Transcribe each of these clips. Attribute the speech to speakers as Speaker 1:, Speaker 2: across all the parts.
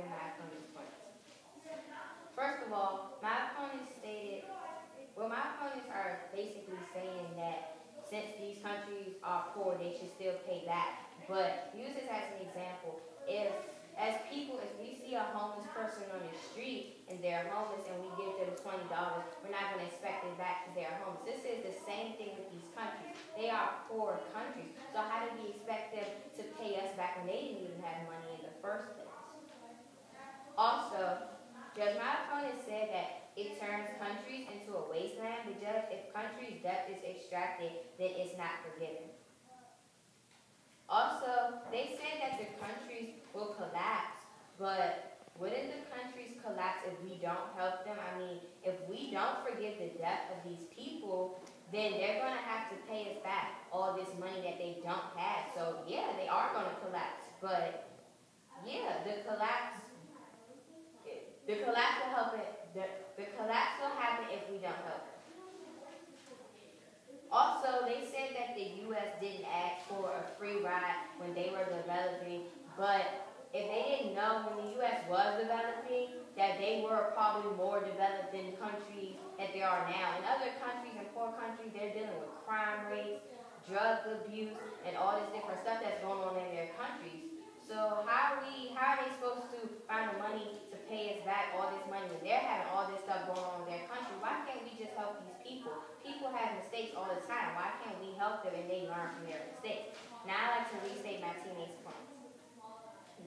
Speaker 1: giving my opponents points. First of all, my opponents stated, well, my opponents are basically saying that since these countries are poor, they should still pay back. But use this as an example. If we see a homeless person on the street and they're homeless and we give them $20, we're not going to expect it back because they're homeless. This is the same thing with these countries. They are poor countries. So how do we expect them to pay us back when they didn't even have money in the first place? Also, Judge, my opponent said that it turns countries into a wasteland. But Judge, if countries' debt is extracted, then it's not forgiven. Also, they said that the countries will collapse, but wouldn't the countries collapse if we don't help them? I mean, if we don't forgive the debt of these people, then they're going to have to pay us back all this money that they don't have. So, yeah, they are going to collapse. But, yeah, the collapse will help it. The collapse will happen if we don't help it. Also, they said that the U.S. didn't ask for a free ride when they were developing, but if they didn't know when the U.S. was developing, that they were probably more developed than countries that they are now. In other countries, in poor countries, they're dealing with crime rates, drug abuse, and all this different stuff that's going on in their countries. So how are they supposed to find the money to pay us back all this money when they're having all this stuff going on in their country? Why can't we just help these people? People have mistakes all the time. Why can't we help them and they learn from their mistakes? Now I like to restate my teammates' points.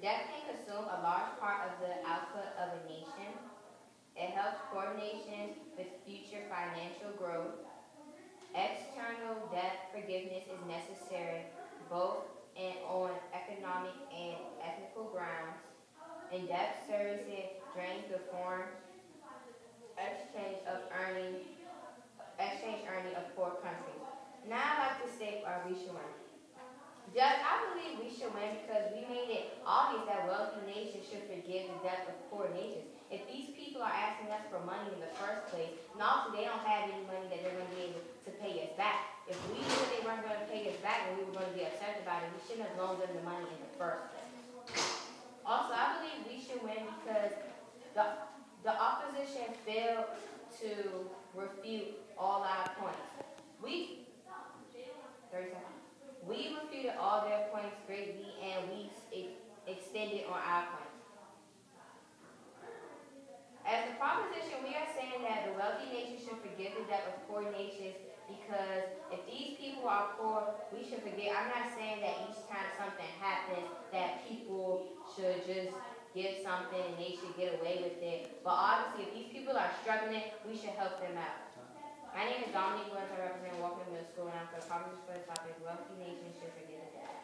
Speaker 1: Debt can consume a large part of the output of a nation. It helps coordination with future financial growth. External debt forgiveness is necessary both on economic and ethical grounds. In-depth services drains the foreign exchange earning of poor countries. Now I like to say we should win. Judge, I believe we should win because we made it obvious that wealthy nations should forgive the debt of poor nations. If these people are asking us for money in the first place, and also they don't have any money that they're going to be able to pay us back. If we knew they weren't going to pay us back and we were going to be upset about it, we shouldn't have loaned them the money in the first place. Also, I believe we should win because the opposition failed to refute all our points. We refuted all their points greatly and we extended on our points. As a proposition, we are saying that the wealthy nations should forgive the debt of poor nations because if these people are poor, we should forgive. I'm not saying that each time something happens that people should just give something and they should get away with it. But obviously, if these people are struggling, we should help them out. My name is Dominique, I represent Walker Middle School, and I'm for the proposition for the topic, wealthy nations should forgive the debt.